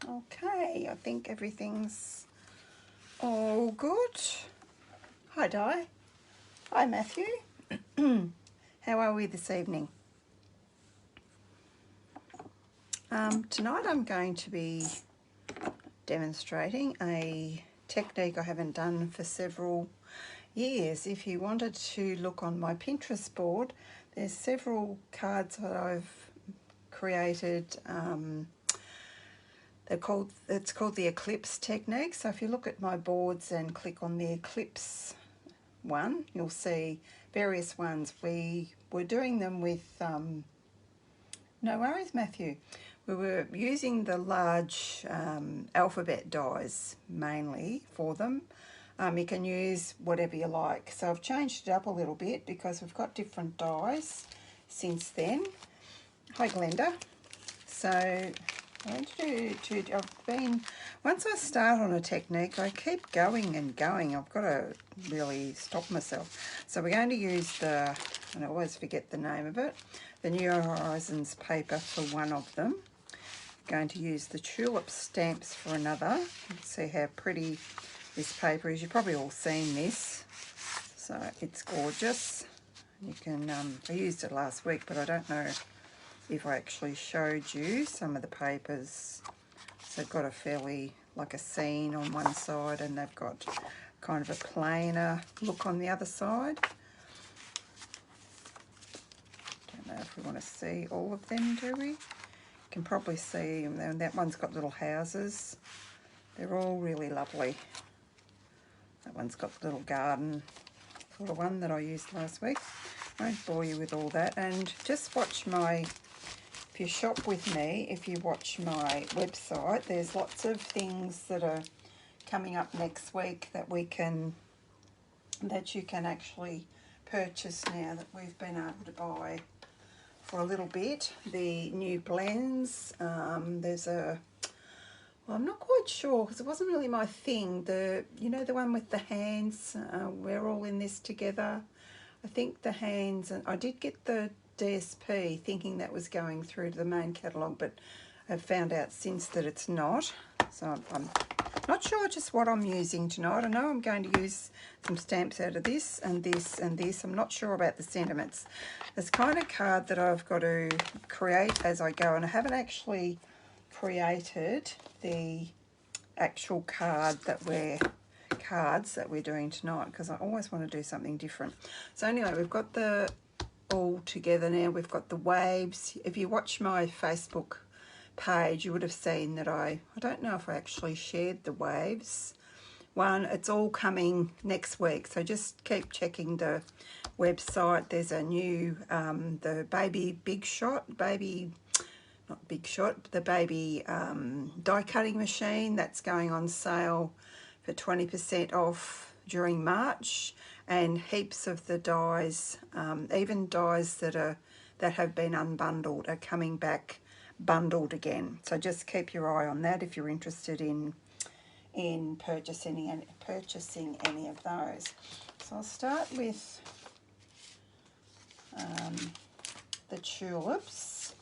Okay, I think everything's all good. Hi Di. Hi Matthew. How are we this evening? Tonight I'm going to be demonstrating a technique I haven't done for several years. If you wanted to look on my Pinterest board, there's several cards that I've created. It's called the Eclipse Technique. So if you look at my boards and click on the Eclipse one, you'll see various ones. We were doing them with, no worries Matthew, we were using the large alphabet dies mainly for them. You can use whatever you like. So I've changed it up a little bit because we've got different dies since then. Hi Glenda. So once I start on a technique, I keep going and going. I've got to really stop myself. So we're going to use and I always forget the name of it, the New Horizons paper for one of them. I'm going to use the tulip stamps for another. Let's see how pretty this paper is. You've probably all seen this. So it's gorgeous. You can, I used it last week, but I don't know if I actually showed you some of the papers. So they've got a fairly, like a scene on one side, and they've got kind of a plainer look on the other side. Don't know if we want to see all of them, do we? You can probably see them, and that one's got little houses. They're all really lovely. That one's got the little garden sort of one that I used last week. Won't bore you with all that, and just watch my, if you shop with me, if you watch my website, there's lots of things that are coming up next week that you can actually purchase now that we've been able to buy for a little bit. The new blends, there's a, well, I'm not quite sure because it wasn't really my thing. You know, the one with the hands, we're all in this together. I think the hands, and I did get the DSP thinking that was going through to the main catalogue, but I've found out since that it's not. So I'm not sure just what I'm using tonight. I know I'm going to use some stamps out of this and this and this. I'm not sure about the sentiments. It's kind of card that I've got to create as I go, and I haven't actually created the actual cards that we're doing tonight because I always want to do something different. So anyway, we've got the all together now. We've got the waves. If you watch my Facebook page, you would have seen that I don't know if I actually shared the waves one. It's all coming next week, so just keep checking the website. There's a new the baby big shot, baby the baby die cutting machine that's going on sale for 20% off during March, and heaps of the dies, even dies that have been unbundled are coming back bundled again. So just keep your eye on that if you're interested in purchasing any of those. So I'll start with the tulips,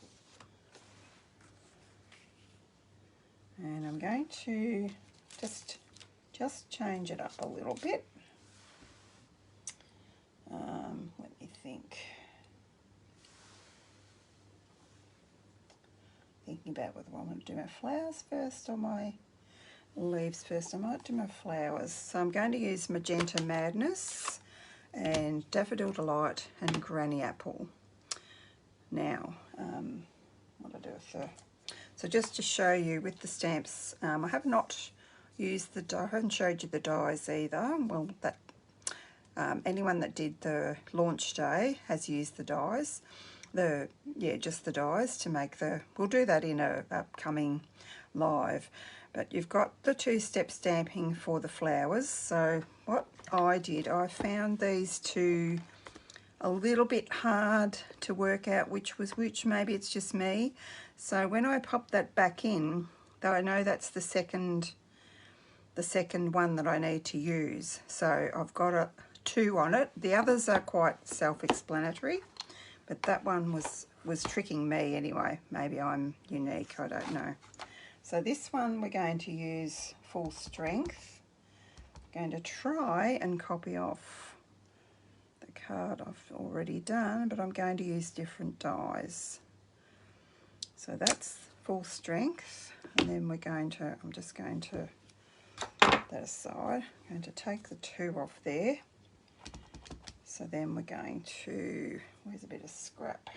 and I'm going to just change it up a little bit. Let me think. Thinking about whether I want to do my flowers first or my leaves first. I might do my flowers. So I'm going to use Magenta Madness and Daffodil Delight and Granny Apple. Now, what do I do with the... So just to show you with the stamps, I have not used I haven't showed you the dies either. Well, that anyone that did the launch day has used the dies. Just the dies to make we'll do that in a upcoming live. But you've got the two-step stamping for the flowers. So what I did, I found these two a little bit hard to work out which was which. Maybe it's just me. So when I pop that back in, though I know that's the second one that I need to use. So I've got two on it. The others are quite self-explanatory, but that one was tricking me anyway. Maybe I'm unique, I don't know. So this one we're going to use full strength. I'm going to try and copy off the card I've already done, but I'm going to use different dies. So that's full strength, and then I'm just going to put that aside. I'm going to take the 2 off there. So then we're going to, where's a bit of scrap?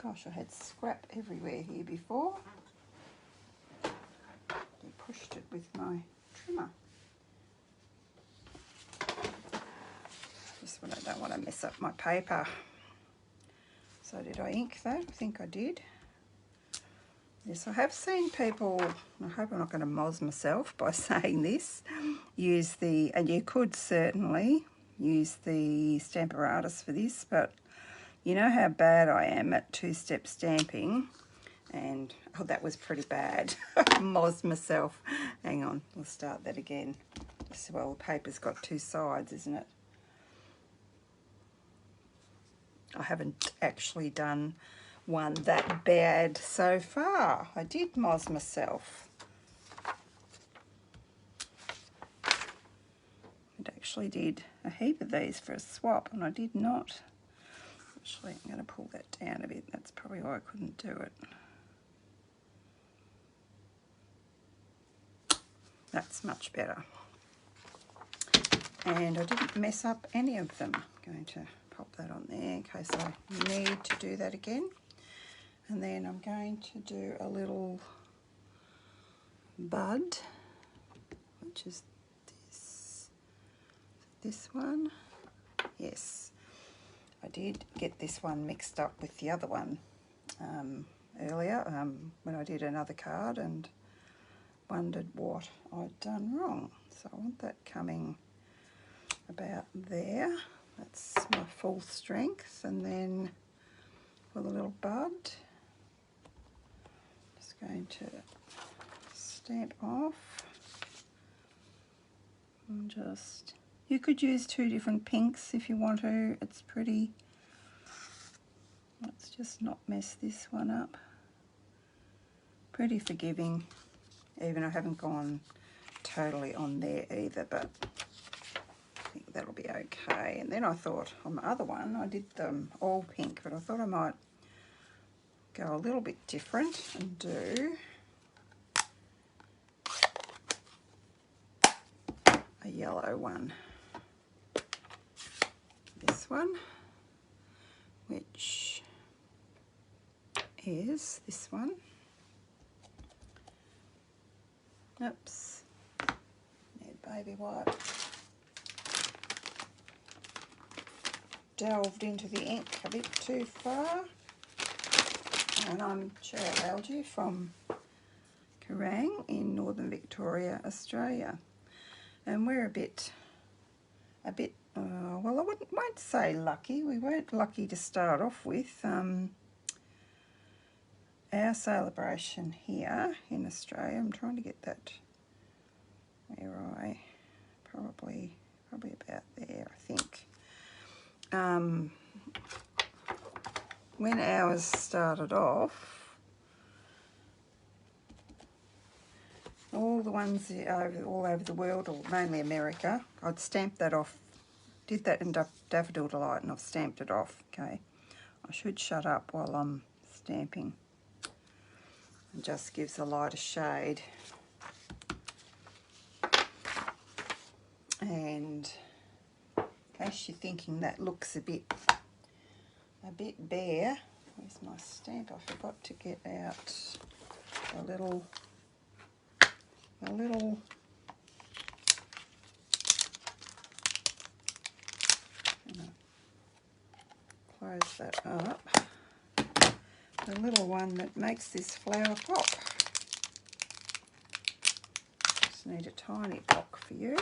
Gosh, I had scrap everywhere here before. I pushed it with my trimmer. Just when I don't want to mess up my paper. So did I ink that? I think I did. Yes, I have seen people, I hope I'm not going to moz myself by saying this, use the, and you could certainly use the Stamparatus for this, but you know how bad I am at 2-step stamping, and oh, that was pretty bad. Moz myself. Hang on, we'll start that again. Well, the paper's got 2 sides, isn't it? I haven't actually done one that bad so far. I did moz myself. I actually did a heap of these for a swap, and I did not. Actually, I'm going to pull that down a bit. That's probably why I couldn't do it. That's much better. And I didn't mess up any of them. I'm going to pop that on there in case I need to do that again. And then I'm going to do a little bud, which is this one. Yes, I did get this one mixed up with the other one earlier when I did another card and wondered what I'd done wrong. So I want that coming about there. That's my full strength, and then for the little bud, just going to stamp off and just, you could use 2 different pinks if you want to. It's pretty. Let's just not mess this one up. Pretty forgiving, even I haven't gone totally on there either, but I think that'll be okay. And then I thought on the other one I did them all pink, but I thought I might go a little bit different and do a yellow one. This one, which is this one. Oops, need baby wipe. Delved into the ink a bit too far. And I'm Cheryl Algie from Kerrang in Northern Victoria, Australia. And we're a bit, well, I won't say lucky. We weren't lucky to start off with. Our celebration here in Australia, I'm trying to get that where I, probably about there, I think. When ours started off, all the ones all over the world, or mainly America, I'd stamped that off, did that in Daffodil Delight, and I've stamped it off, okay? I should shut up while I'm stamping. It just gives a lighter shade. And in case you're thinking that looks a bit bare, where's my stamp? I forgot to get out a little close that up. The little one that makes this flower pop. Just need a tiny block for you.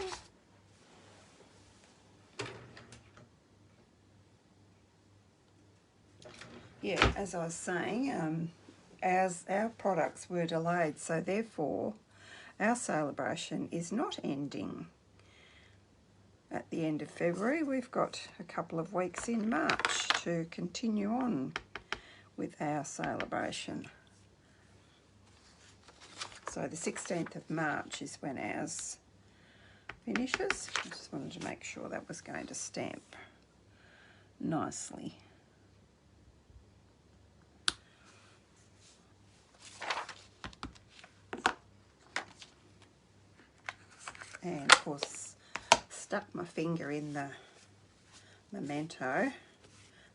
Yeah, as I was saying, our products were delayed, so therefore our celebration is not ending at the end of February. We've got a couple of weeks in March to continue on with our celebration. So the 16th of March is when ours finishes. I just wanted to make sure that was going to stamp nicely. And of course stuck my finger in the memento.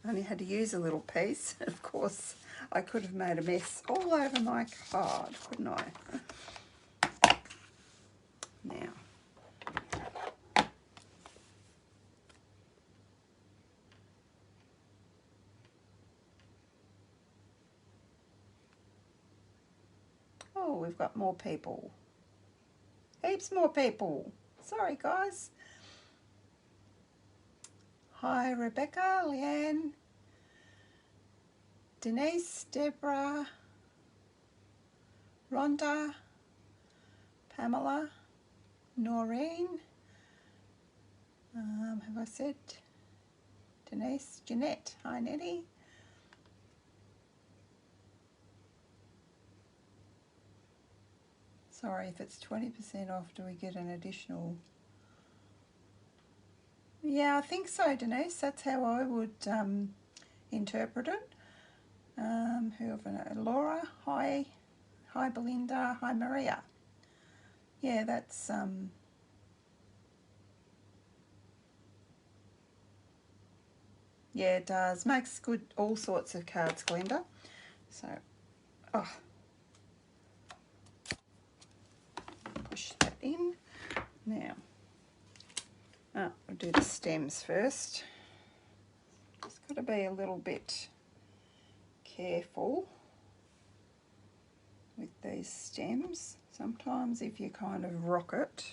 I only had to use a little piece. Of course I could have made a mess all over my card, couldn't I? Now oh, we've got more people. Heaps more people. Sorry, guys. Hi, Rebecca, Leanne, Denise, Deborah, Rhonda, Pamela, Noreen. Have I said Denise? Jeanette. Hi, Nettie. Sorry, if it's 20% off, do we get an additional? Yeah, I think so, Denise. That's how I would interpret it. Whoever, Laura. Hi, hi, Belinda. Hi, Maria. Yeah, that's yeah, it does. Makes good all sorts of cards, Glenda. So, oh, push that in now. Oh, we'll do the stems first. Just got to be a little bit careful with these stems. Sometimes if you kind of rock it,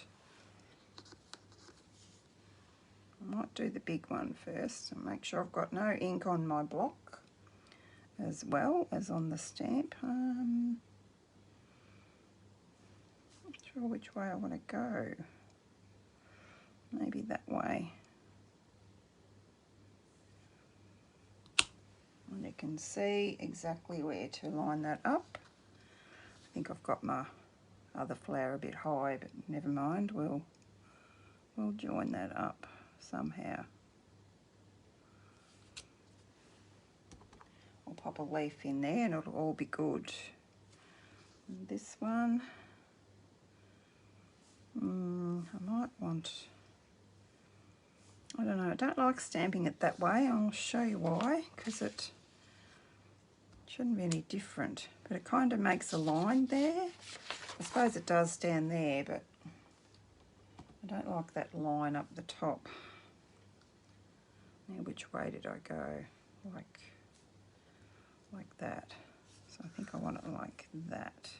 I might do the big one first and make sure I've got no ink on my block as well as on the stamp. Not sure which way I want to go. Maybe that way. And you can see exactly where to line that up. I think I've got my other flower a bit high, but never mind, we'll join that up somehow. I'll pop a leaf in there and it'll all be good. And this one, I might want, I don't know, I don't like stamping it that way. I'll show you why, because it shouldn't be any different, but it kind of makes a line there. I suppose it does down there, but I don't like that line up the top. Now, which way did I go? Like that. So I think I want it like that.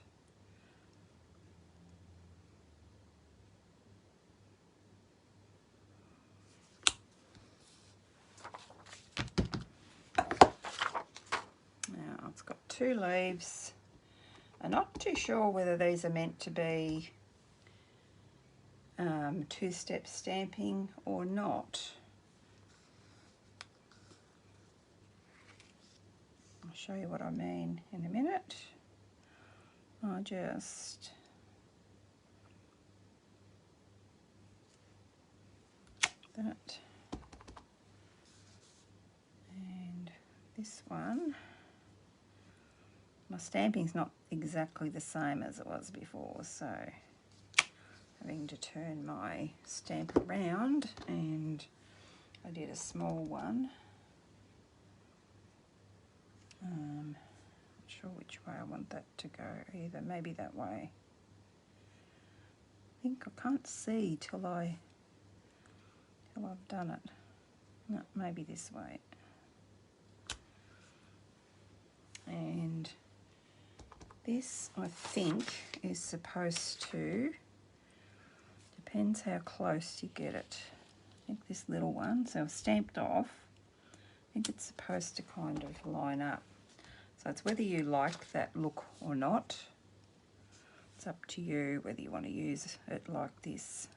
Now it's got 2 leaves. I'm not too sure whether these are meant to be 2-step stamping or not. I'll show you what I mean in a minute. I just that, and this one. My stamping's not exactly the same as it was before, so having to turn my stamp around, and I did a small one. Not sure which way I want that to go either. Maybe that way. I think I can't see till I've done it. No, maybe this way. And this, I think, is supposed to, depends how close you get it. I think this little one, so I've stamped off, I think it's supposed to kind of line up. So it's whether you like that look or not. It's up to you whether you want to use it like this.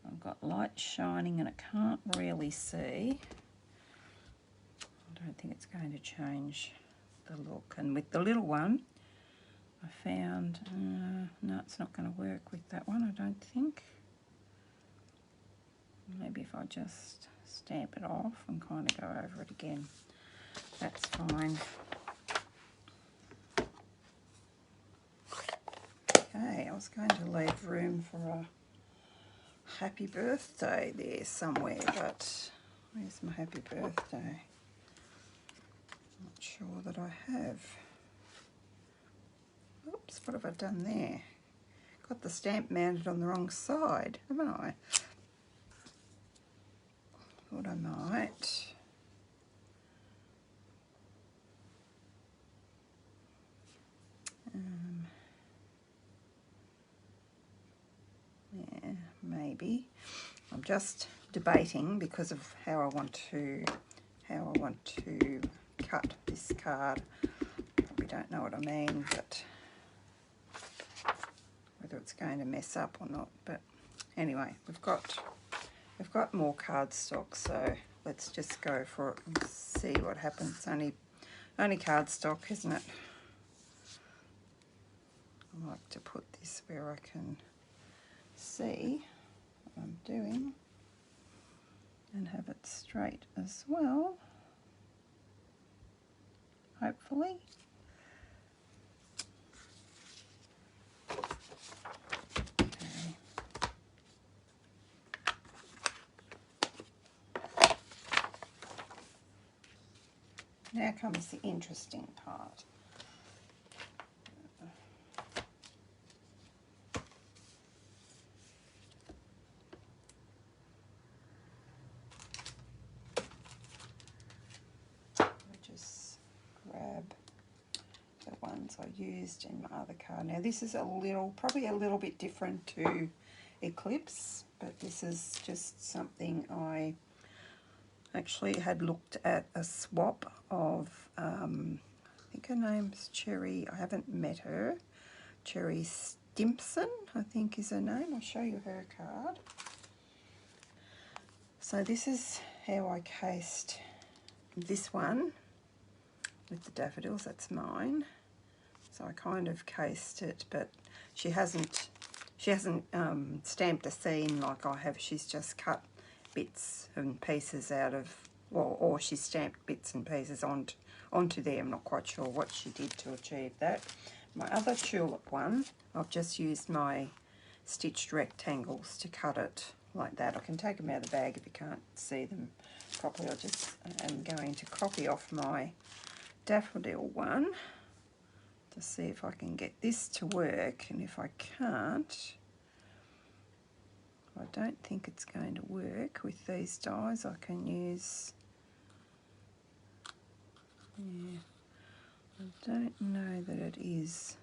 I've got light shining and I can't really see. I don't think it's going to change the look. And with the little one, I found, no, it's not going to work with that one, I don't think. Maybe if I just stamp it off and kind of go over it again, that's fine. Okay, I was going to leave room for a happy birthday there somewhere, but where's my happy birthday? Not sure that I have. Oops, what have I done there? Got the stamp mounted on the wrong side, haven't I? Thought I might. Yeah, maybe. I'm just debating because of how I want to cut this card. Probably don't know what I mean, but whether it's going to mess up or not. But anyway, we've got more cardstock, so let's just go for it and see what happens. Only cardstock, isn't it? I like to put this where I can see what I'm doing and have it straight as well, hopefully. Okay. Now comes the interesting part. I used in my other card. Now this is probably a little bit different to Eclipse, but this is just something I actually had looked at a swap of, I think her name's Cherry, I haven't met her, Cherry Stimpson, I think is her name. I'll show you her card. So this is how I cased this one with the daffodils, that's mine. So I kind of cased it, but she hasn't stamped a seam like I have. She's just cut bits and pieces out of, well, or she stamped bits and pieces onto there. I'm not quite sure what she did to achieve that. My other tulip one, I've just used my stitched rectangles to cut it like that. I can take them out of the bag if you can't see them properly. I just am going to copy off my daffodil one to see if I can get this to work, and if I can't, I don't think it's going to work with these dies. I can use, yeah, I don't know that it is.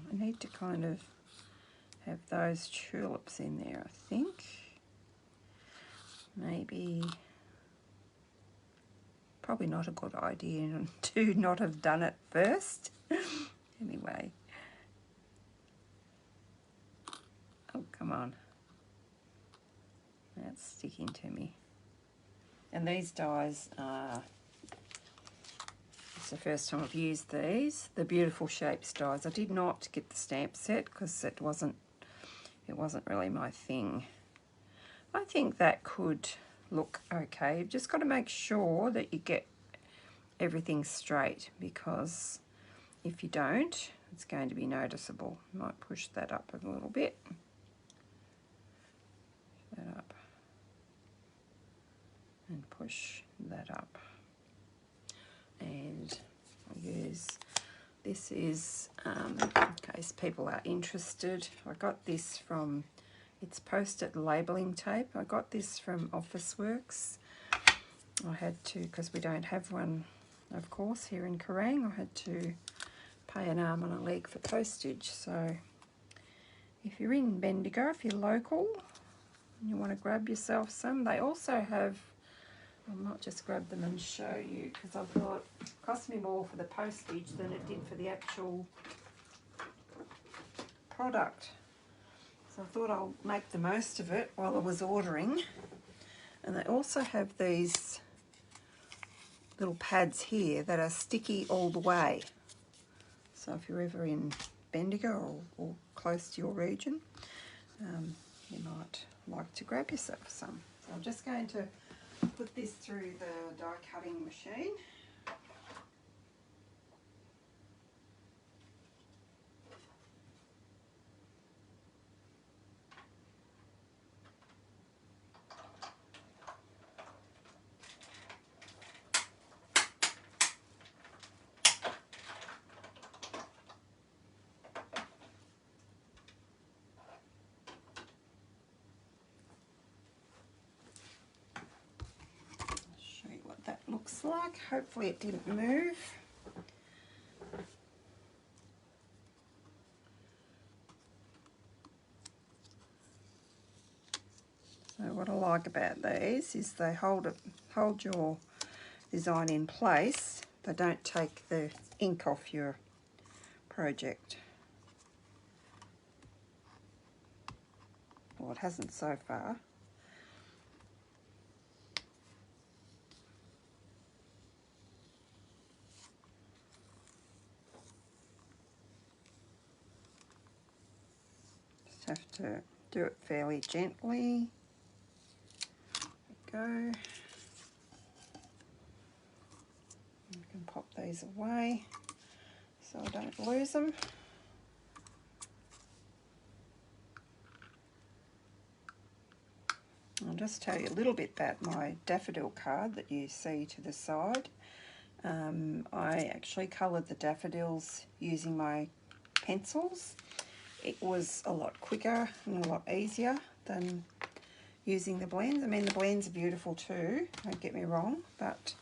I need to kind of have those tulips in there, I think. Maybe, probably not a good idea to not have done it first. Anyway. Oh, come on. That's sticking to me. And these dies are, it's the first time I've used these. The Beautiful Shapes dies. I did not get the stamp set because it wasn't really my thing. I think that could look okay. You've just got to make sure that you get everything straight, because if you don't, it's going to be noticeable. Might push that up a little bit. Push that up. And push that up. And I'll use, this is, in case people are interested, I got this from, it's post-it labelling tape. I got this from Officeworks. I had to, because we don't have one, of course, here in Kerrang, I had to pay an arm and a leg for postage. So if you're in Bendigo, if you're local and you want to grab yourself some, they also have I might just grab them and show you, because I thought it cost me more for the postage than it did for the actual product. So I thought I'll make the most of it while I was ordering. And they also have these little pads here that are sticky all the way. So if you're ever in Bendigo or close to your region, you might like to grab yourself some. So I'm just going to put this through the die cutting machine. Show you what that looks like. Hopefully it didn't move. So what I like about these is they hold your design in place. They don't take the ink off your project. Well, it hasn't so far. Just have to do it fairly gently. There we go. You can pop these away so I don't lose them. I'll just tell you a little bit about my daffodil card that you see to the side. I actually coloured the daffodils using my pencils. It was a lot quicker and a lot easier than using the blends. I mean, the blends are beautiful too, don't get me wrong, but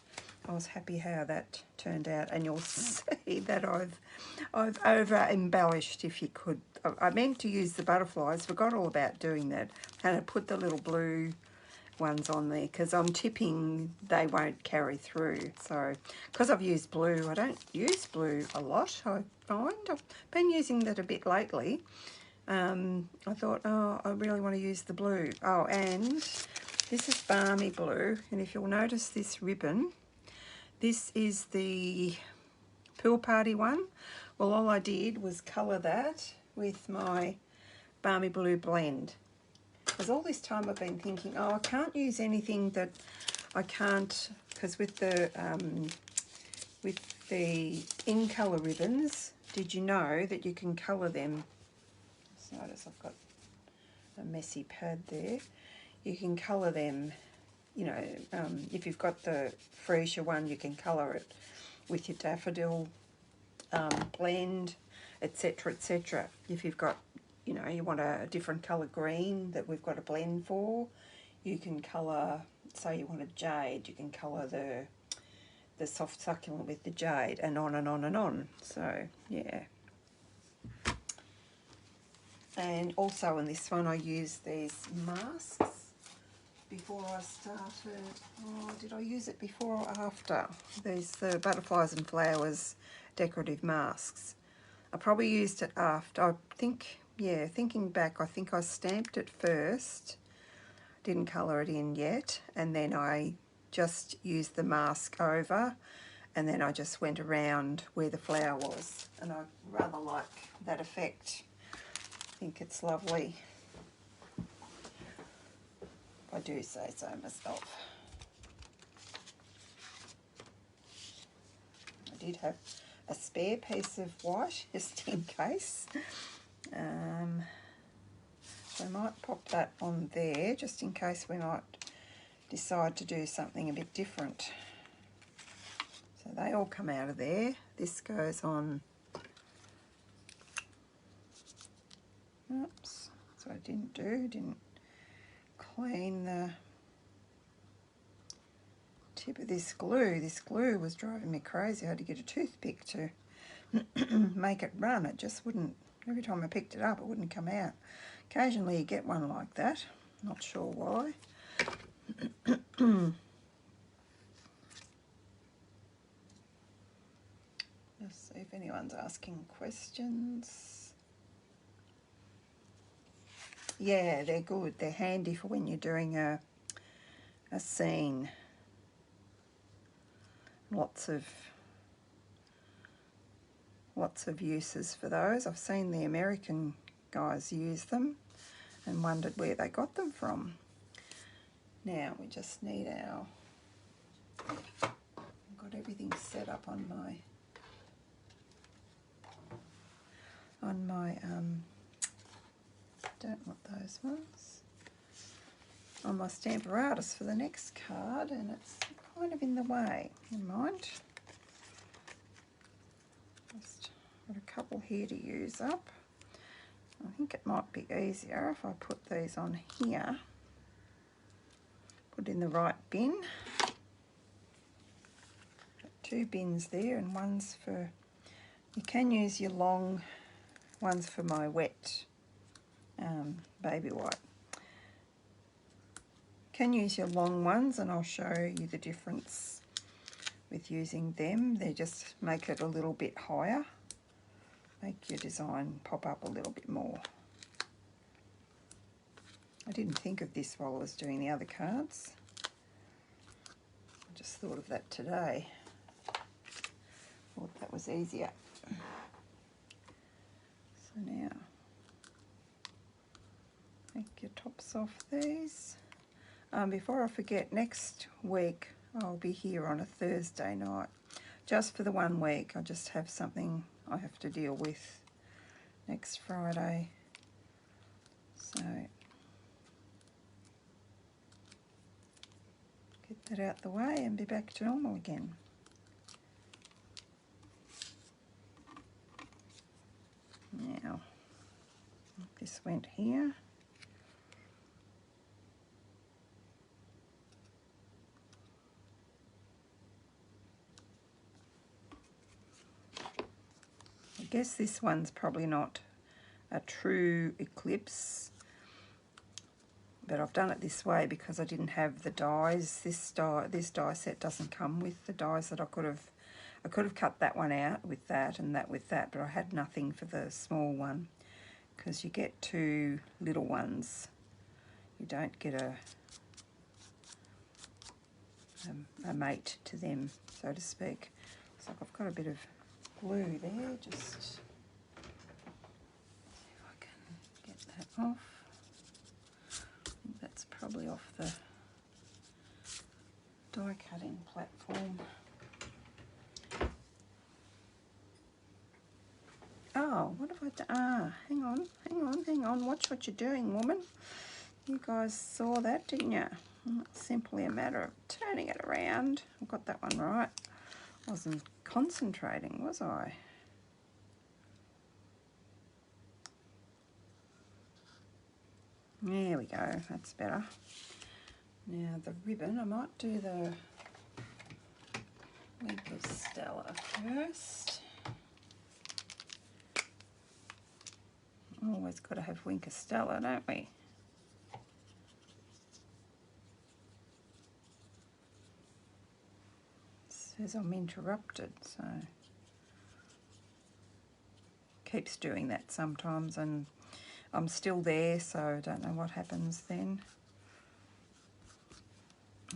I was happy how that turned out. And you'll see that I've over embellished, if you could. I meant to use the butterflies, forgot all about doing that. And I put the little blue ones on there because I'm tipping they won't carry through. So because I've used blue, I don't use blue a lot, I find. I've been using that a bit lately. I thought, oh, I really want to use the blue. Oh, and this is Balmy Blue, and if you'll notice this ribbon, this is the Pool Party one. Well, all I did was colour that with my Balmy Blue blend. Because all this time I've been thinking, oh, I can't use anything that I can't, because with the in colour ribbons, did you know that you can colour them? Just notice I've got a messy pad there. You can colour them, you know, if you've got the freesia one, you can colour it with your daffodil blend, etc., etc. If you've got, you know, you want a different colour green that we've got a blend for, you can colour, say you want a jade, you can colour the soft succulent with the jade, and on and on and on. So, yeah. And also in this one I used these masks before I started. Oh, did I use it before or after? These the butterflies and flowers decorative masks. I probably used it after. I think, yeah, thinking back, I think I stamped it first, didn't colour it in yet, and then I just used the mask over, and then I just went around where the flower was, and I rather like that effect. I think it's lovely, if I do say so myself. I did have a spare piece of white just in case. So I might pop that on there just in case we might decide to do something a bit different. So they all come out of there. This goes on. Oops, that's what I didn't clean the tip of this glue. This glue was driving me crazy. I had to get a toothpick to make it run. It just wouldn't, every time I picked it up, it wouldn't come out. Occasionally you get one like that, not sure why. Just see if anyone's asking questions. Yeah, they're good. They're handy for when you're doing a scene. Lots of uses for those. I've seen the American guys use them and wondered where they got them from. Now we just need our, I've got everything set up on my don't want those ones, on my Stamparatus for the next card, and it's kind of in the way. Never mind. Just got a couple here to use up. I think it might be easier if I put these on here, put in the right bin. Got 2 bins there, and one's for, you can use your long ones for my wet baby white. Can use your long ones, and I'll show you the difference with using them. They just make it a little bit higher, make your design pop up a little bit more. I didn't think of this while I was doing the other cards. I just thought of that today. Thought that was easier. So now, take your tops off these. Before I forget, next week I'll be here on a Thursday night. Just for the 1 week. I just have something I have to deal with next Friday. So, get that out the way and be back to normal again. Now, this went here. I guess this one's probably not a true Eclipse, but I've done it this way because I didn't have the dies. This die set doesn't come with the dies that I could have cut that one out with that and that with that, but I had nothing for the small one because you get 2 little ones. You don't get a mate to them, so to speak. Looks like I've got a bit of glue there, just see if I can get that off. I think that's probably off the die cutting platform. Oh, what have I done? Ah, hang on, watch what you're doing, woman. You guys saw that, didn't you? It's simply a matter of turning it around. I've got that one right. I wasn't concentrating, was I? There we go, that's better. Now the ribbon, I might do the Wink of Stella first. Always got to have Wink of Stella, don't we? Says I'm interrupted, so keeps doing that sometimes, and I'm still there, so I don't know what happens then.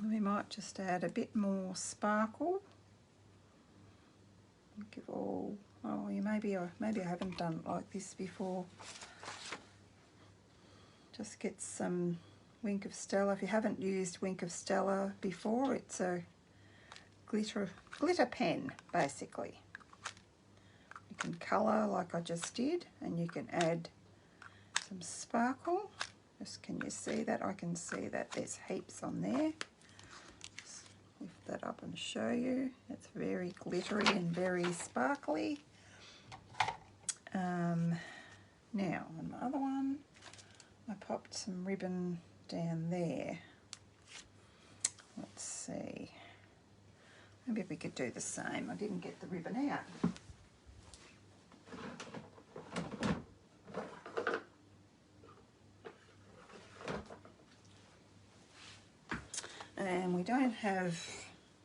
We might just add a bit more sparkle. Give all, oh, maybe I haven't done it like this before. Just get some Wink of Stella. If you haven't used Wink of Stella before, it's a glitter pen, basically. You can colour like I just did, and you can add some sparkle. Just, can you see that? I can see that there's heaps on there. Just lift that up and show you. It's very glittery and very sparkly. Now on my other one, I popped some ribbon down there. Let's see. Maybe we could do the same. I didn't get the ribbon out. And we don't have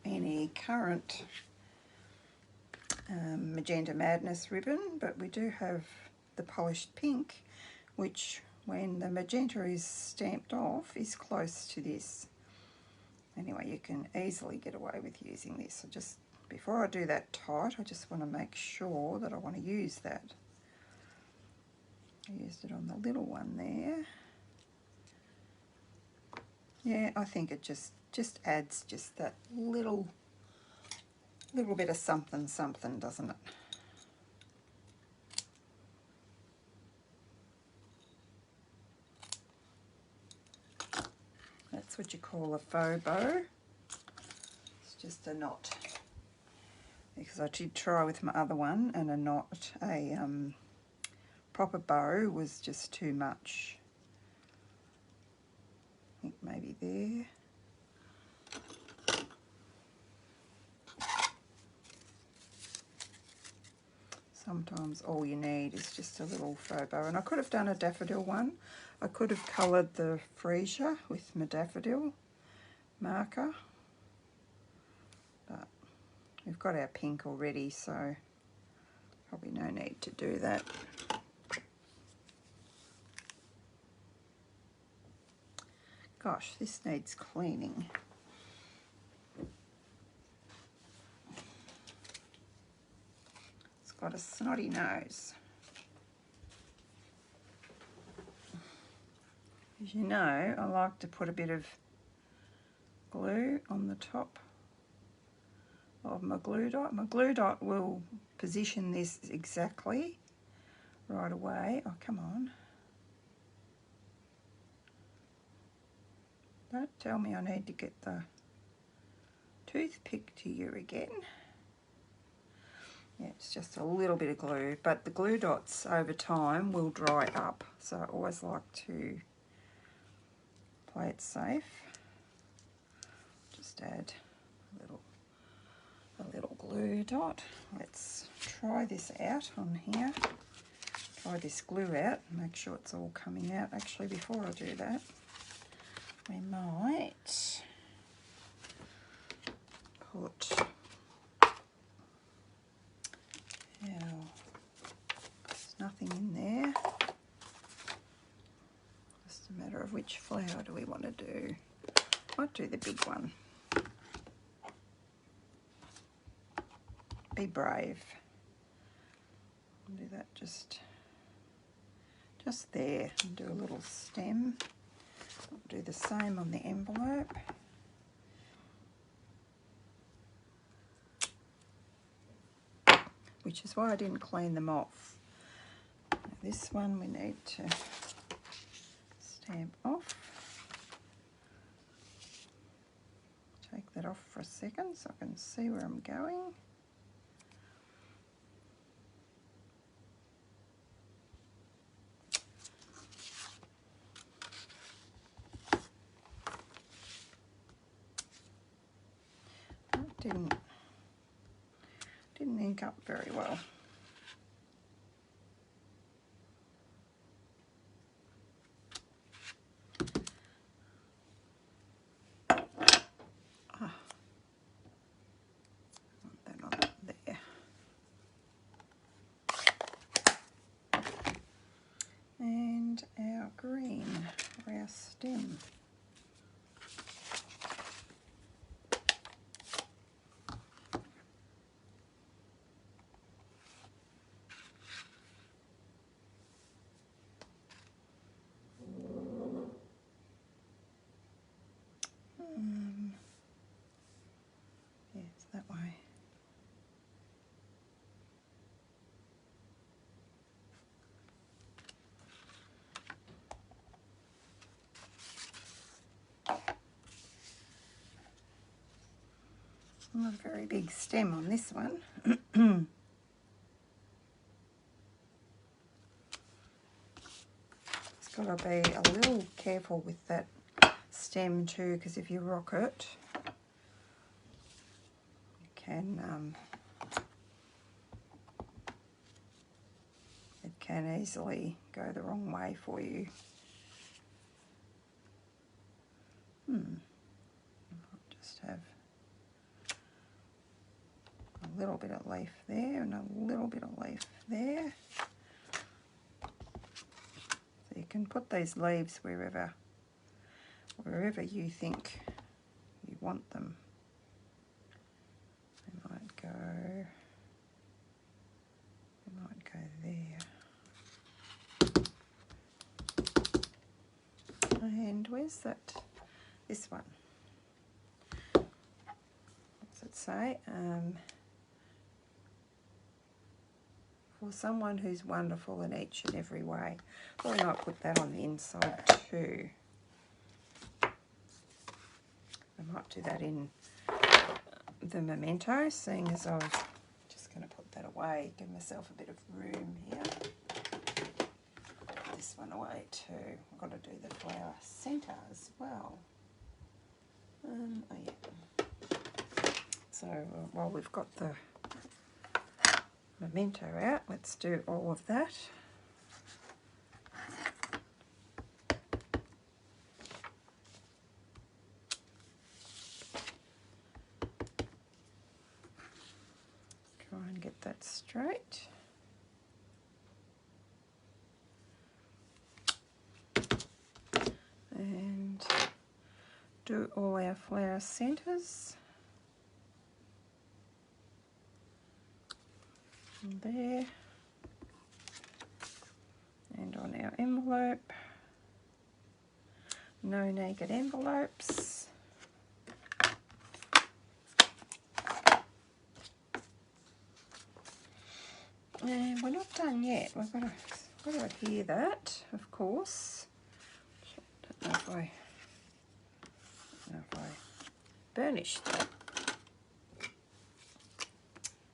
any current Magenta Madness ribbon, but we do have the polished pink, which when the magenta is stamped off is close to this. Anyway, you can easily get away with using this. So just before I do that tight, I just want to make sure that I want to use that. I used it on the little one there. Yeah, I think it just adds just that little bit of something, doesn't it? That's what you call a faux bow. It's just a knot. Because I did try with my other one, and a knot, a proper bow was just too much. I think maybe there. Sometimes all you need is just a little faux bow. And I could have done a daffodil one. I could have coloured the freesia with my daffodil marker. But we've got our pink already, so probably no need to do that. Gosh, this needs cleaning. It's got a snotty nose. As you know, I like to put a bit of glue on the top of my glue dot. My glue dot will position this exactly right away. Oh, come on. Don't tell me I need to get the toothpick to you again. Yeah, it's just a little bit of glue, but the glue dots over time will dry up, so I always like to play it safe. Just add a little glue dot. Let's try this out on here. Try this glue out and make sure it's all coming out. Actually, before I do that, we might put there's nothing in there. Just a matter of which flower do we want to do. Might do the big one. Be brave. I'll do that just there, and do a little stem. I'll do the same on the envelope. Which is why I didn't clean them off. Now this one we need to stamp off. Take that off for a second so I can see where I'm going. Didn't ink up very well. Want that on there. And our green for our stem. Yes, that way. Not a very big stem on this one. It's got to be a little careful with that stem too, because if you rock it, it can easily go the wrong way for you. I'll just have a little bit of leaf there and a little bit of leaf there. So you can put these leaves wherever you think you want them. They might go there. And where's that? This one. What's it say? For someone who's wonderful in each and every way. Well, we might put that on the inside too. I might do that in the memento, seeing as I was just going to put that away, give myself a bit of room here. Put this one away too. I've got to do the flower centre as well. Oh yeah. So while we've got the memento out, let's do all of that. Try and get that straight. And do all our flower centres. There, and on our envelope, no naked envelopes. And we're not done yet. We've got to adhere that, of course. I don't know if I burnished that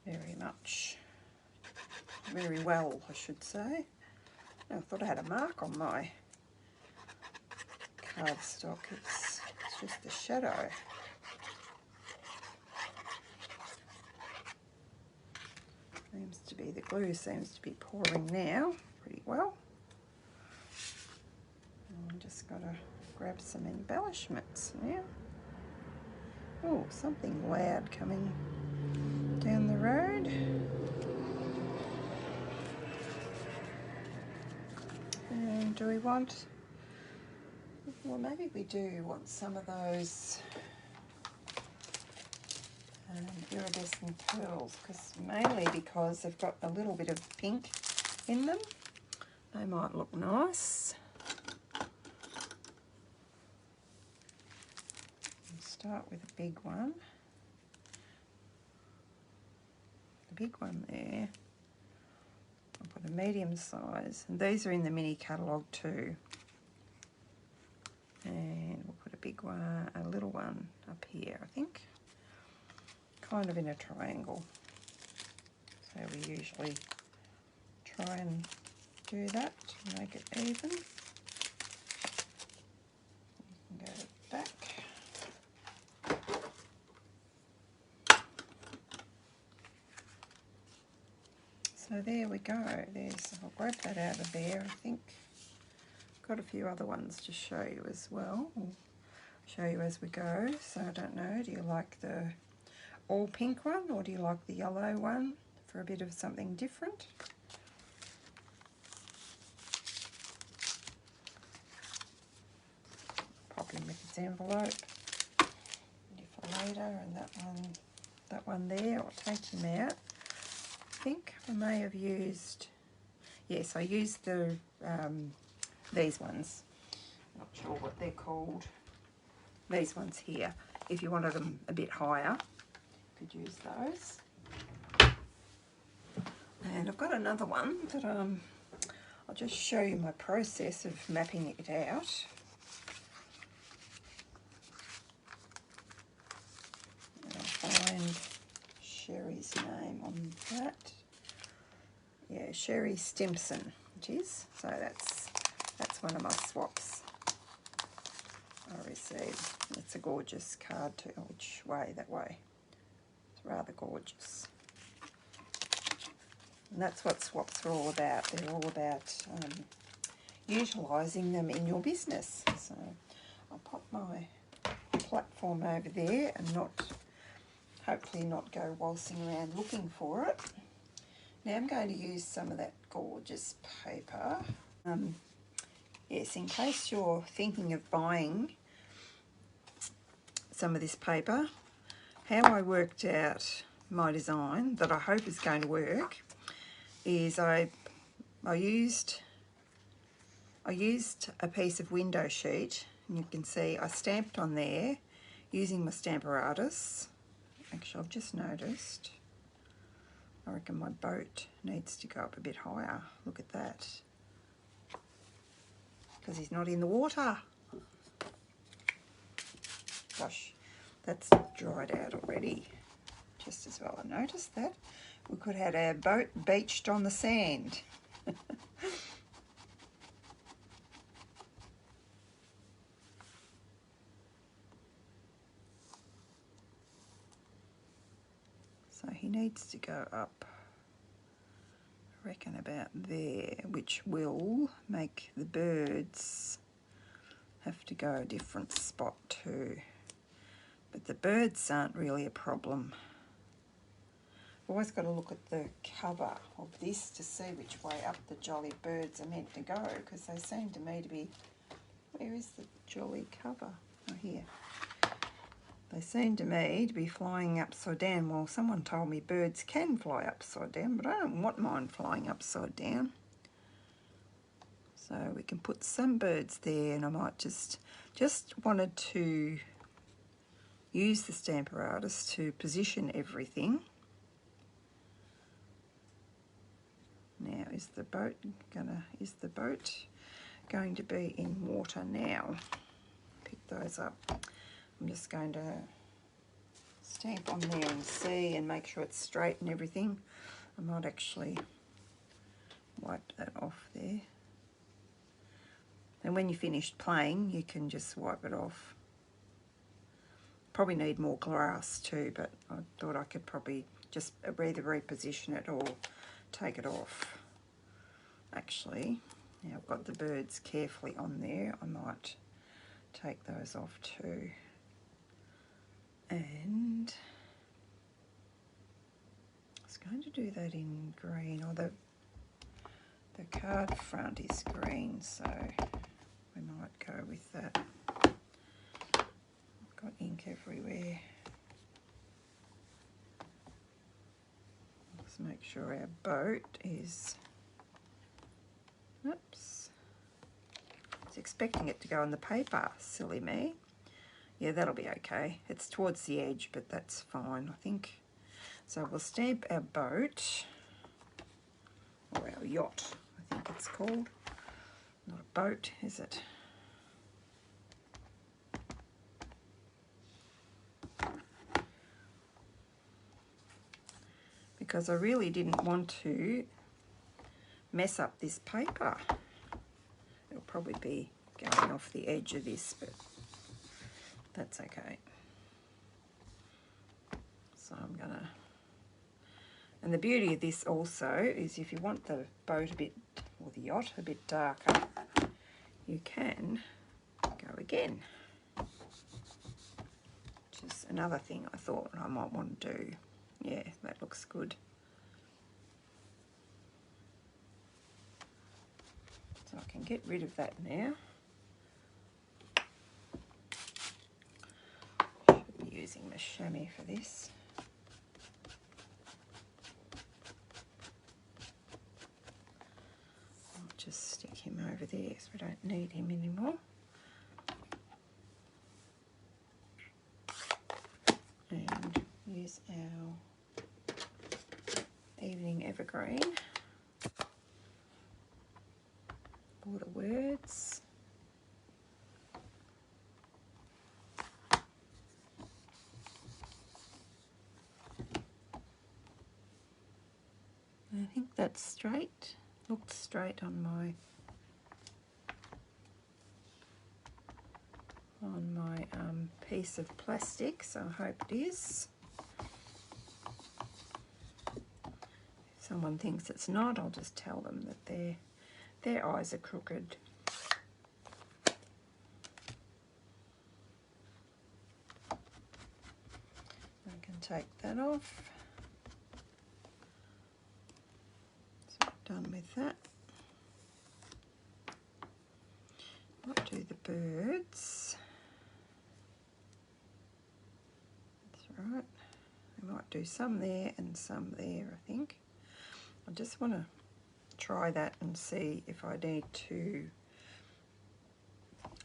very much. Very well, I should say. I thought I had a mark on my cardstock. It's just the shadow. Seems to be, the glue seems to be pouring now pretty well. And I'm just got to grab some embellishments now. Oh, something loud coming down the road. And do we want, well, maybe we do want some of those iridescent pearls, mainly because they've got a little bit of pink in them. They might look nice. We'll start with a big one. The big one there. I'll put a medium size, and these are in the mini catalogue too. And we'll put a big one, a little one up here, I think. Kind of in a triangle. So we usually try and do that to make it even. You can go back. So there we go. I'll grab that out of there, I think. Got a few other ones to show you as well. I'll show you as we go. So I don't know, do you like the all pink one or do you like the yellow one for a bit of something different? Pop in with its envelope. Ready for later, and that one there, I'll take them out. I think I may have used, yes, I used the these ones. Not sure what they're called. These ones here. If you wanted them a bit higher, you could use those. And I've got another one that I'll just show you my process of mapping it out. And I'll find Sherry's name on that. Yeah, Sherry Stimson it is. So that's one of my swaps I received. It's a gorgeous card too. Which way? That way. It's rather gorgeous. And that's what swaps are all about. They're all about utilising them in your business. So I'll pop my platform over there and not hopefully not go waltzing around looking for it. Now I'm going to use some of that gorgeous paper. Yes, in case you're thinking of buying some of this paper, how I worked out my design that I hope is going to work is I used a piece of window sheet, and you can see I stamped on there using my Stamparatus. Actually, I've just noticed, I reckon my boat needs to go up a bit higher. Look at that. Because he's not in the water. Gosh, that's dried out already. Just as well I noticed that. We could have had our boat beached on the sand. So he needs to go up, I reckon about there, which will make the birds have to go a different spot too. But the birds aren't really a problem. I've always got to look at the cover of this to see which way up the jolly birds are meant to go, because they seem to me to be... Where is the jolly cover? Oh, here. They seem to me to be flying upside down. Well, someone told me birds can fly upside down, but I don't want mine flying upside down. So we can put some birds there, and I might just wanted to use the Stamparatus to position everything. Now, is the boat going to be in water now? Pick those up. I'm just going to stamp on there and see and make sure it's straight and everything. I might actually wipe that off there. And when you're finished playing, you can just wipe it off. Probably need more glass too, but I thought I could probably just either reposition it or take it off. Actually, now I've got the birds carefully on there, I might take those off too. And I was going to do that in green, or the card front is green, so we might go with that. I've got ink everywhere. Let's make sure our boat is... Oops. I was expecting it to go on the paper, silly me. Yeah, that'll be okay. It's towards the edge, but that's fine, I think. So we'll stamp our boat, or our yacht, I think it's called. Not a boat, is it? Because I really didn't want to mess up this paper. It'll probably be going off the edge of this, but that's okay. So I'm gonna, and the beauty of this also is if you want the boat a bit, or the yacht a bit darker, you can go again. Which is another thing I thought I might want to do. Yeah, that looks good. So I can get rid of that now. Should be using my chamois for this. I'll just stick him over there because we don't need him anymore. And use our Evening Evergreen. Border words. I think that's straight. Looked straight on my piece of plastic, so I hope it is. If someone thinks it's not, I'll just tell them that their eyes are crooked. I can take that off. So we're done with that. Might do the birds. That's right. I might do some there and some there, I think. I just want to try that and see if I need to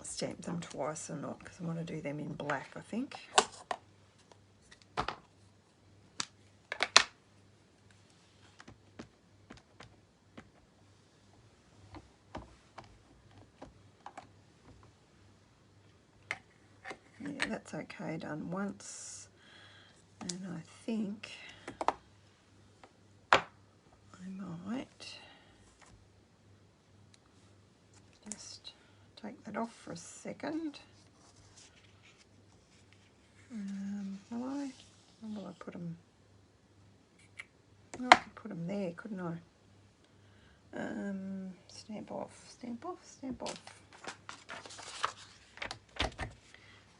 stamp them twice or not, because I want to do them in black, I think. Yeah, that's okay, done once. And I think I might just take that off for a second. Will I? Or will I put them? Oh, I could put them there, couldn't I? Stamp off, stamp off, stamp off.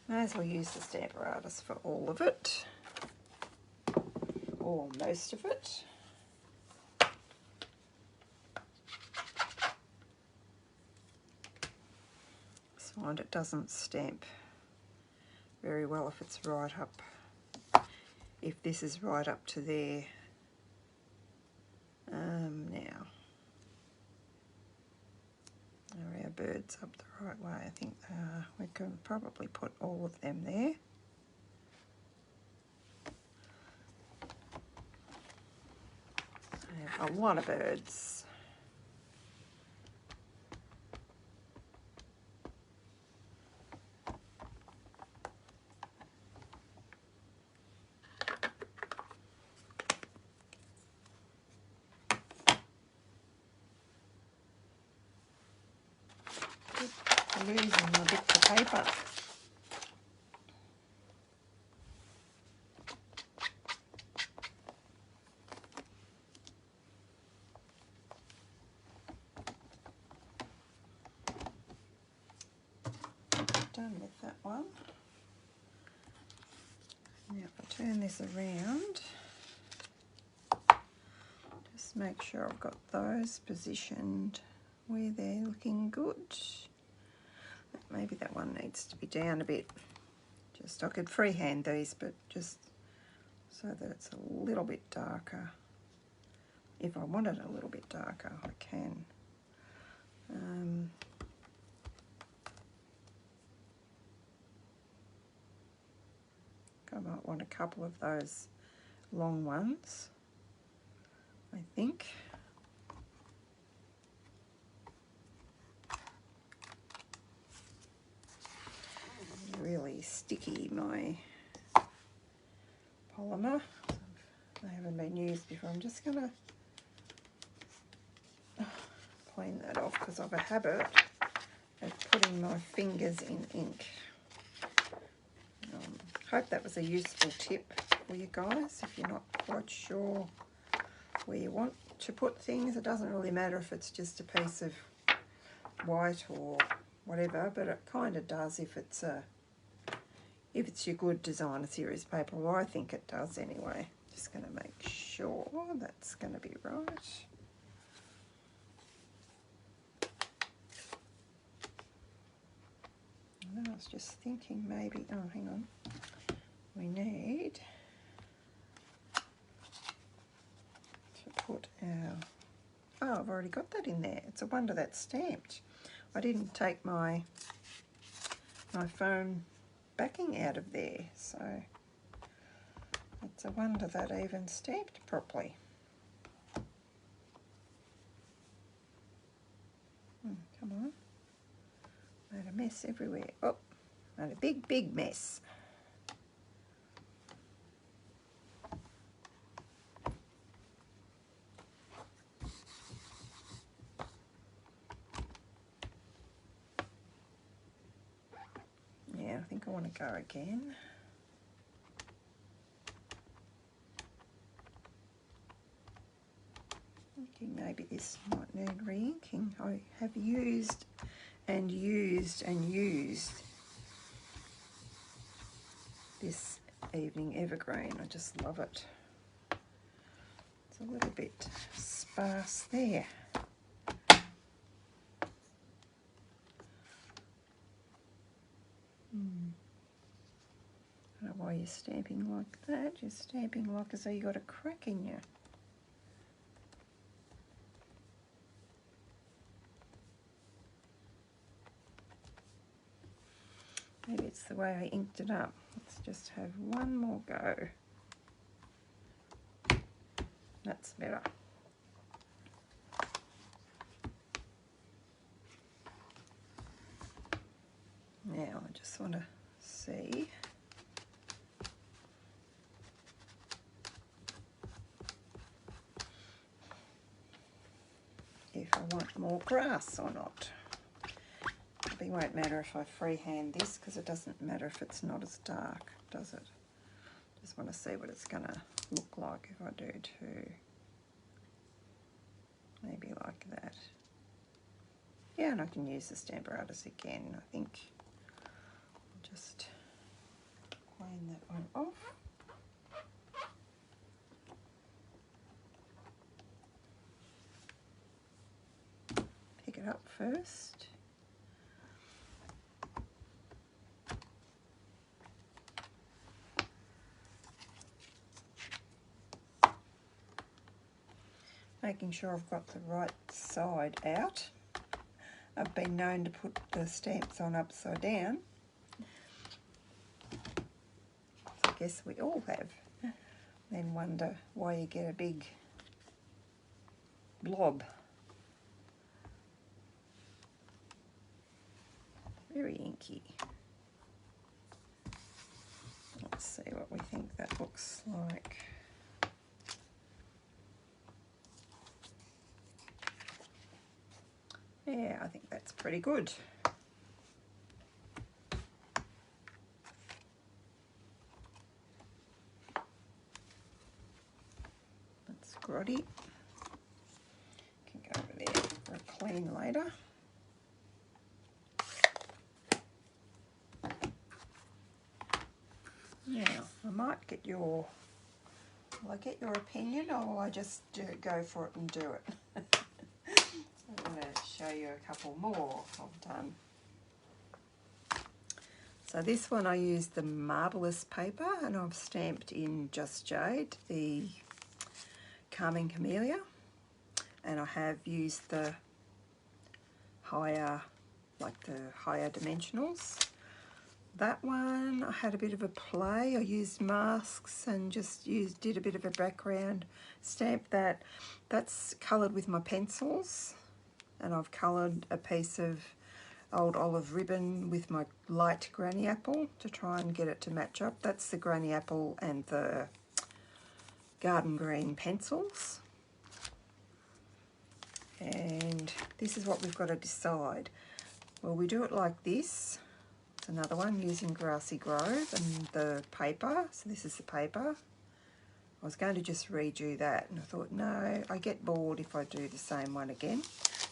May as well use the Stamper Artist for all of it, or most of it. I find it doesn't stamp very well if it's right up, if this is right up to there. Now, are our birds up the right way? I think we can probably put all of them there. I have a lot of birds. Losing my bits of paper. Done with that one. Now if I turn this around, just make sure I've got those positioned where they're looking good. Maybe that one needs to be down a bit. Just I could freehand these, but just so that it's a little bit darker. If I want it a little bit darker, I can. I might want a couple of those long ones, I think. Really sticky, my polymer. They haven't been used before. I'm just going to clean that off because I have a habit of putting my fingers in ink. Hope that was a useful tip for you guys. If you're not quite sure where you want to put things, it doesn't really matter if it's just a piece of white or whatever, but it kind of does if it's your good designer series paper. Well, I think it does anyway. Just going to make sure that's going to be right. And I was just thinking maybe, oh, hang on. We need to put our, oh, I've already got that in there. It's a wonder that's stamped. I didn't take my foam backing out of there, so it's a wonder that even stamped properly. Come on. Made a mess everywhere. Oh, made a big, big mess. Yeah, I think I want to go again. Thinking maybe this might need re-inking. I have used and used and used this Evening Evergreen. I just love it. It's a little bit sparse there. I don't know why you're stamping like that. You're stamping like as though you got a crack in you. Maybe it's the way I inked it up. Let's just have one more go. That's better. Now I just want to see if I want more grass or not. It won't matter if I freehand this because it doesn't matter if it's not as dark, does it? Just want to see what it's going to look like if I do too. Maybe like that. Yeah, and I can use the Stamper Artist again. I think I'll just clean that one off. Pick it up first. Making sure I've got the right side out. I've been known to put the stamps on upside down. I guess we all have. Then wonder why you get a big blob. Very inky. Let's see what we think that looks like. Yeah, I think that's pretty good. That's grotty. Can go over there for a clean later. Now, I might get your, will I get your opinion or will I just go for it and do it? I'm going to show you a couple more I've done. So this one I used the Marvellous paper and I've stamped in Just Jade, the Calming Camellia, and I have used the higher, like the higher dimensionals. That one I had a bit of a play. I used masks and just did a bit of a background, stamped that. That's coloured with my pencils, and I've coloured a piece of old olive ribbon with my light granny apple to try and get it to match up. That's the granny apple and the garden green pencils. And this is what we've got to decide. Well, we do it like this. It's another one using Grassy Grove and the paper. So this is the paper. I was going to just redo that and I thought, no, I get bored if I do the same one again.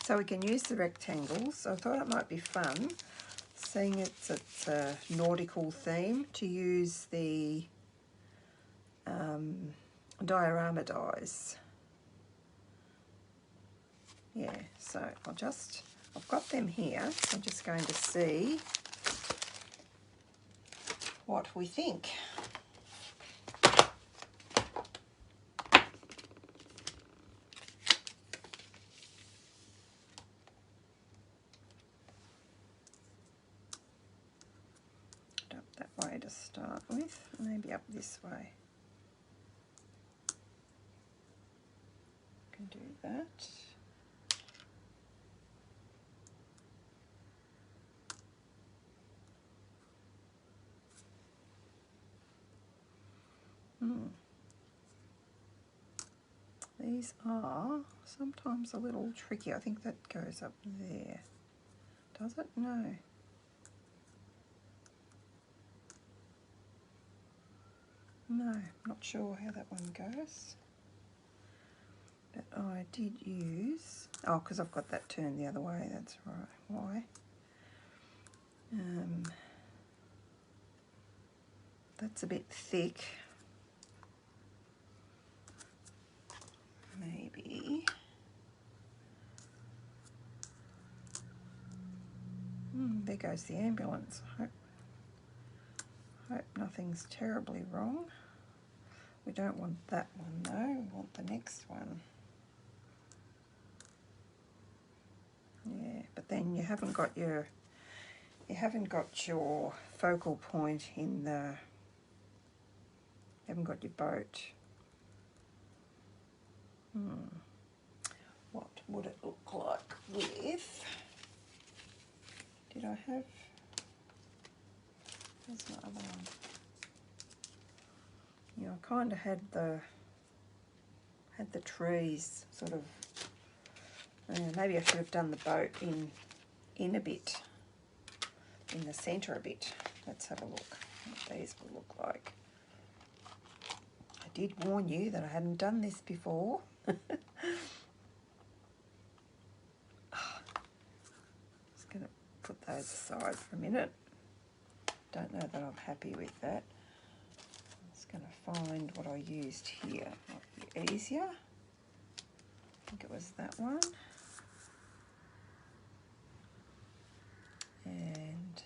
So we can use the rectangles. I thought it might be fun, seeing it's a nautical theme, to use the diorama dies. Yeah, so I've got them here. So I'm just going to see what we think. Up that way to start with, maybe up this way. Can do that. These are sometimes a little tricky. I think that goes up there. Does it? No. No, not sure how that one goes. But I did use, oh, because I've got that turned the other way, that's right, why. that's a bit thick. Maybe. There goes the ambulance. Hope nothing's terribly wrong. We don't want that one though, we want the next one. Yeah, but then you haven't got your focal point in the, you haven't got your boat. What would it look like with, did I have, where's my other one? You know, I kind of had the trees sort of, maybe I should have done the boat in a bit, in the centre a bit. Let's have a look what these will look like. I did warn you that I hadn't done this before. Just going to put those aside for a minute. Don't know that I'm happy with that. I'm just going to find what I used here. Might be easier. I think it was that one. And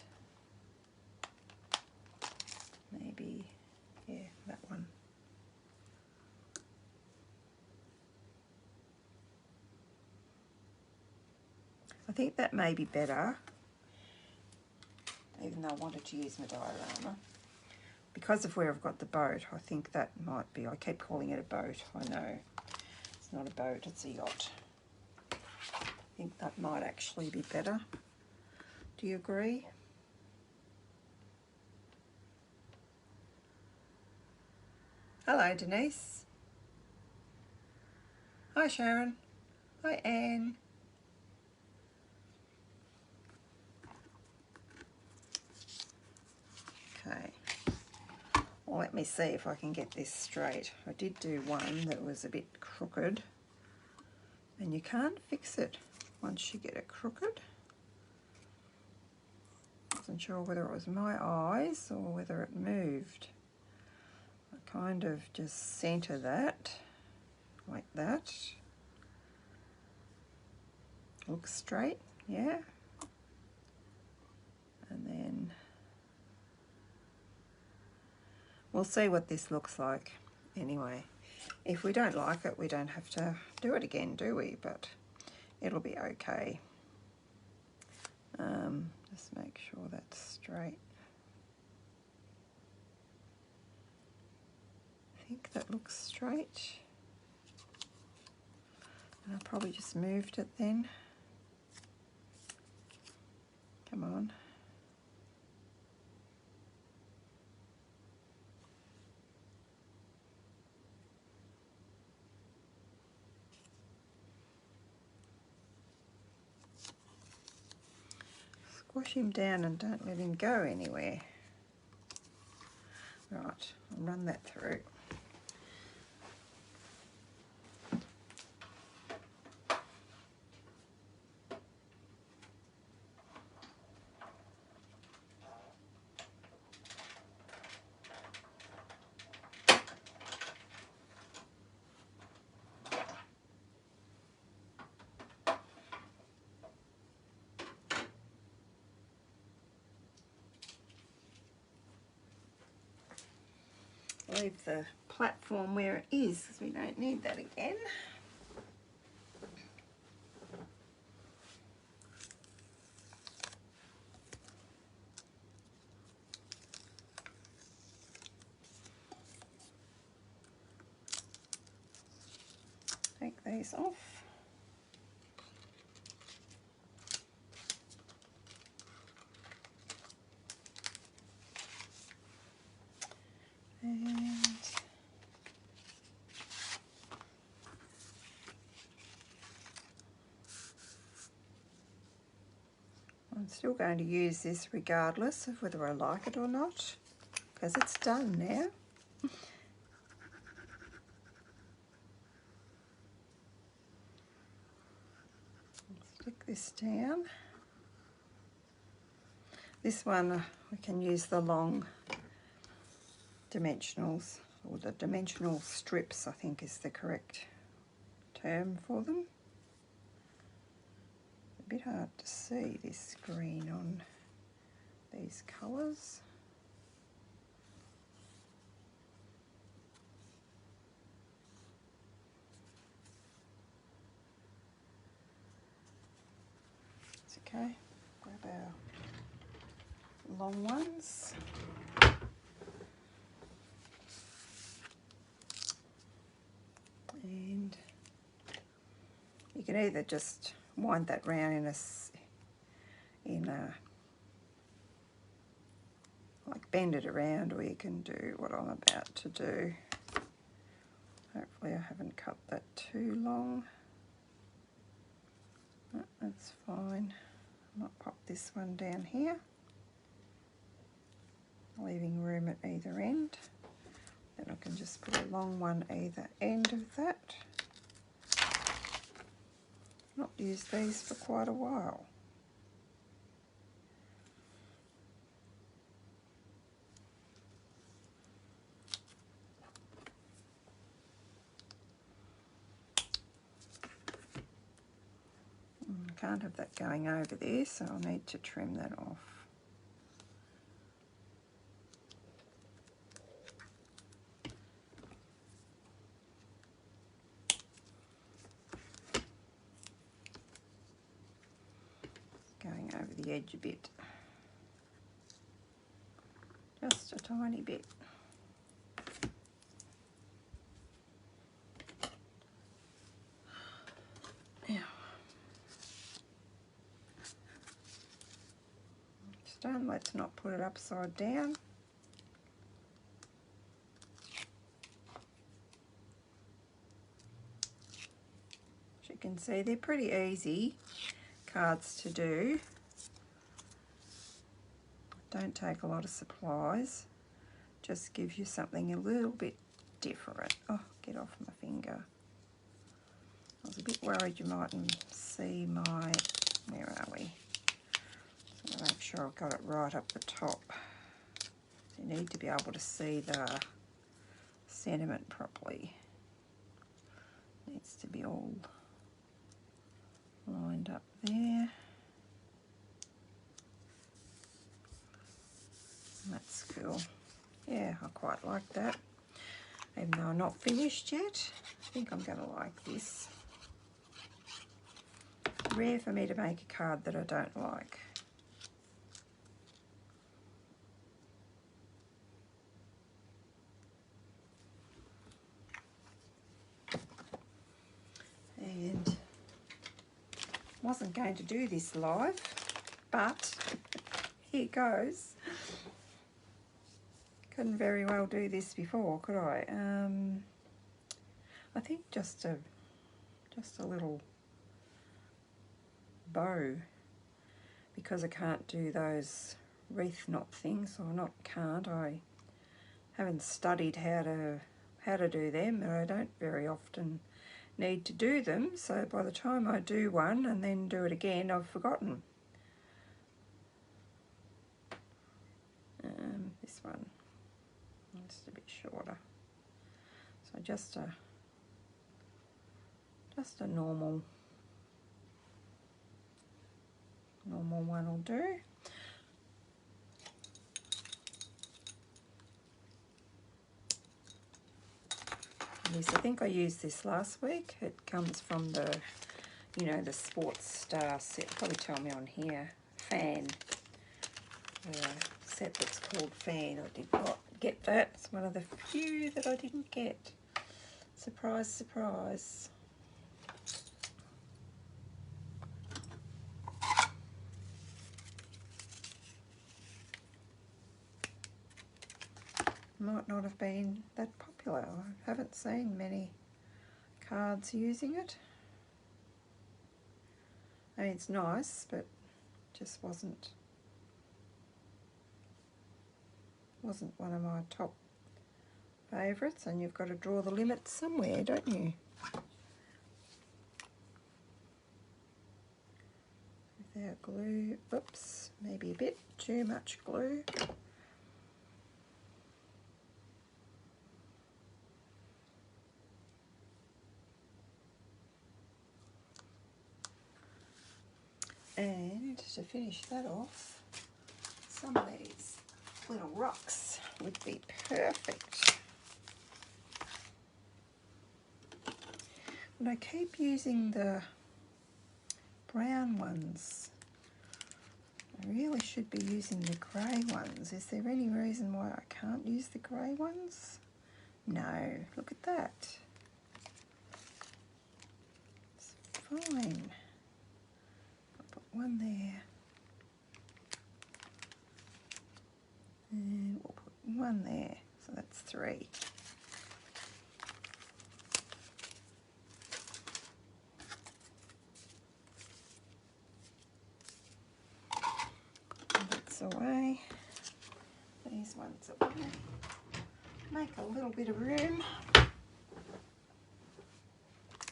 maybe, yeah, that one. I think that may be better, even though I wanted to use my diorama. Because of where I've got the boat, I think that might be, I keep calling it a boat, I know. It's not a boat, it's a yacht. I think that might actually be better. Do you agree? Hello, Denise. Hi, Sharon. Hi, Anne. Okay. Well, let me see if I can get this straight. I did do one that was a bit crooked, and you can't fix it once you get it crooked. Wasn't sure whether it was my eyes or whether it moved. I kind of just centre that like that. Looks straight, yeah. And then we'll see what this looks like anyway. If we don't like it, we don't have to do it again, do we? But it'll be okay. Just make sure that's straight. I think that looks straight. And I probably just moved it then. Come on. Squash him down and don't let him go anywhere. Right, I'll run that through. Leave the platform where it is because we don't need that again. Take these off. And I'm still going to use this regardless of whether I like it or not, because it's done now. Stick this down. This one we can use the long dimensionals, or the dimensional strips I think is the correct term for them. A bit hard to see this green on these colours. It's okay, grab our long ones. And you can either just wind that round in a like bend it around, or you can do what I'm about to do. Hopefully I haven't cut that too long. No, that's fine. I might pop this one down here, leaving room at either end. Then I can just put a long one either end of that. Not used these for quite a while. Can't have that going over there, so I'll need to trim that off. Going over the edge a bit. Just a tiny bit. Now, it's done. Let's not put it upside down. As you can see, they're pretty easy cards to do. Don't take a lot of supplies. Just gives you something a little bit different. Oh, get off my finger. I was a bit worried you mightn't see my, where are we? So make sure I've got it right up the top. So you need to be able to see the sentiment properly. Needs to be all lined up there. That's cool. Yeah, I quite like that. Even though I'm not finished yet, I think I'm going to like this. Rare for me to make a card that I don't like. And wasn't going to do this live, but here goes. Couldn't very well do this before, could I? I think just a little bow, because I can't do those wreath knot things, or not can't, I haven't studied how to do them, and I don't very often need to do them, so by the time I do one and then do it again, I've forgotten. This one, just a bit shorter, so just a normal one will do. Yes, I think I used this last week. It comes from the, you know, the Sports Star set. Probably tell me on here, Fan. Set that's called Fan. I did not get that. It's one of the few that I didn't get. Surprise, surprise. Might not have been that popular. I haven't seen many cards using it. I mean, it's nice, but just wasn't one of my top favourites. And you've got to draw the limits somewhere, don't you? Without glue, oops, maybe a bit too much glue. finish that off, some of these little rocks would be perfect. But I keep using the brown ones. I really should be using the grey ones. Is there any reason why I can't use the grey ones? No, look at that. It's fine. I'll put one there. And we'll put one there. So that's 3. Away. These ones are going to make a little bit of room.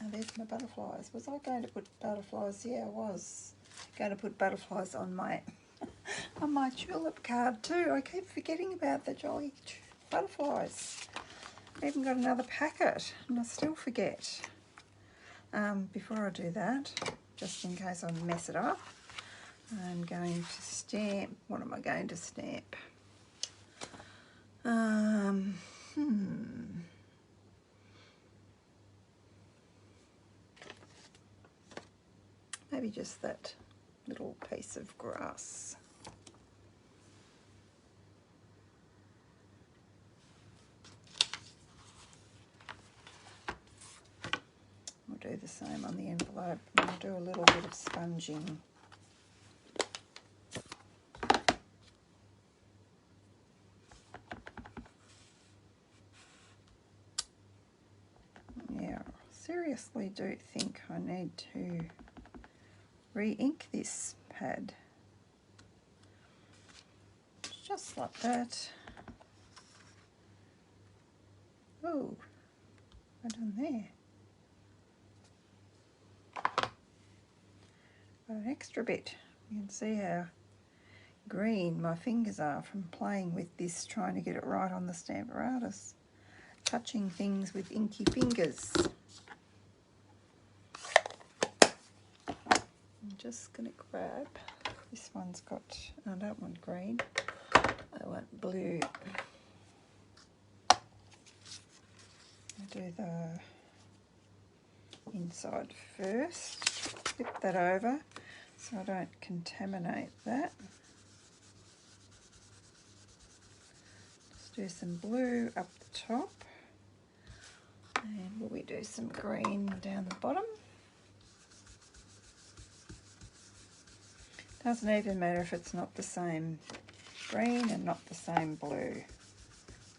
And there's my butterflies. Was I going to put butterflies? Yeah, I was going to put butterflies on my on my tulip card too. I keep forgetting about the jolly butterflies. I even got another packet and I still forget. Before I do that, just in case I mess it up, I'm going to stamp. What am I going to stamp? Maybe just that little piece of grass. We'll do the same on the envelope. And I'll do a little bit of sponging. Seriously do think I need to re-ink this pad. Just like that. Oh, what have I done there? Got an extra bit. You can see how green my fingers are from playing with this, trying to get it right on the Stamparatus. Touching things with inky fingers. I'm just going to grab, this one's got, I don't want green, I want blue. I'll do the inside first, flip that over so I don't contaminate that. Just do some blue up the top, and will we do some green down the bottom? Doesn't even matter if it's not the same green and not the same blue.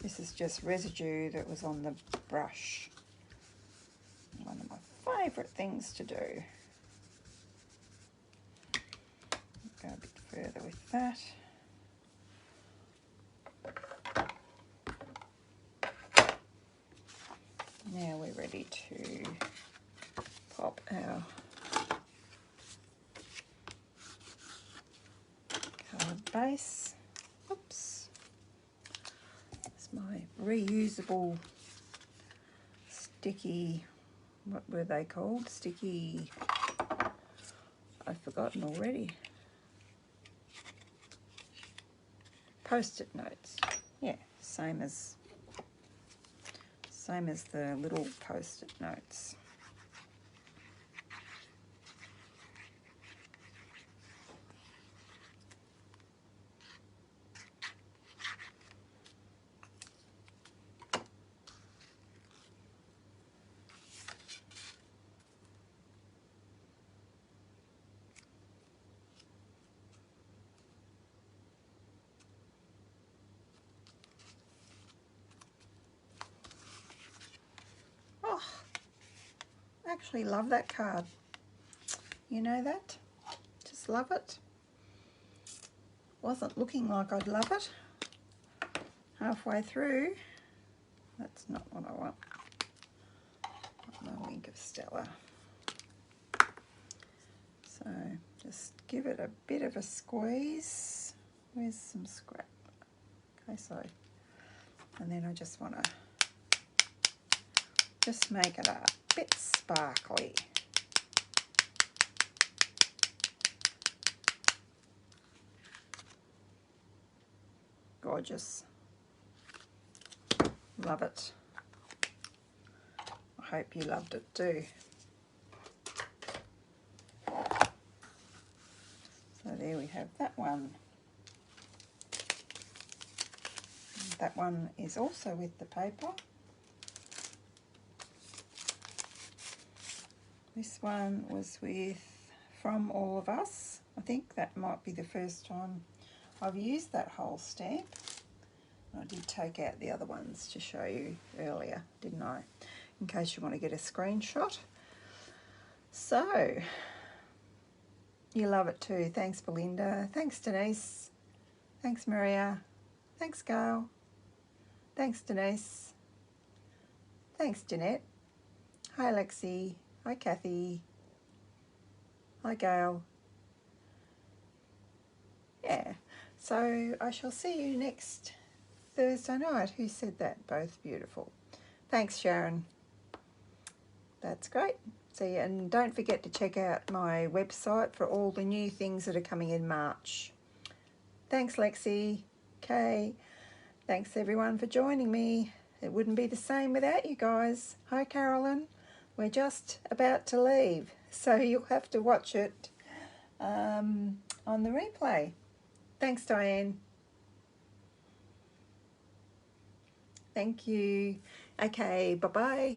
This is just residue that was on the brush. One of my favourite things to do. Go a bit further with that. Now we're ready to pop our coloured base. Oops. It's my reusable sticky, what were they called? Sticky, I've forgotten already. Post-it notes. Yeah, same as the little post-it notes. Oh, I actually love that card. You know that? Just love it. Wasn't looking like I'd love it. Halfway through, that's not what I want. My wink of Stella. So just give it a bit of a squeeze. Where's some scrap? Okay, so, and then I just want to just make it a bit sparkly. Gorgeous. Love it. I hope you loved it too. So there we have that one. That one is also with the paper. This one was with From All of Us. I think that might be the first time I've used that whole stamp. I did take out the other ones to show you earlier, didn't I? In case you want to get a screenshot. So, you love it too. Thanks, Belinda. Thanks, Denise. Thanks, Maria. Thanks, Gail. Thanks, Denise. Thanks, Jeanette. Hi, Lexi. Hi, Kathy. Hi, Gail. Yeah, so I shall see you next Thursday night. Who said that? Both beautiful. Thanks, Sharon. That's great. See you, and don't forget to check out my website for all the new things that are coming in March. Thanks, Lexi. Okay. Thanks, everyone, for joining me. It wouldn't be the same without you guys. Hi, Carolyn. We're just about to leave, so you'll have to watch it on the replay. Thanks, Diane. Thank you. Okay, bye-bye.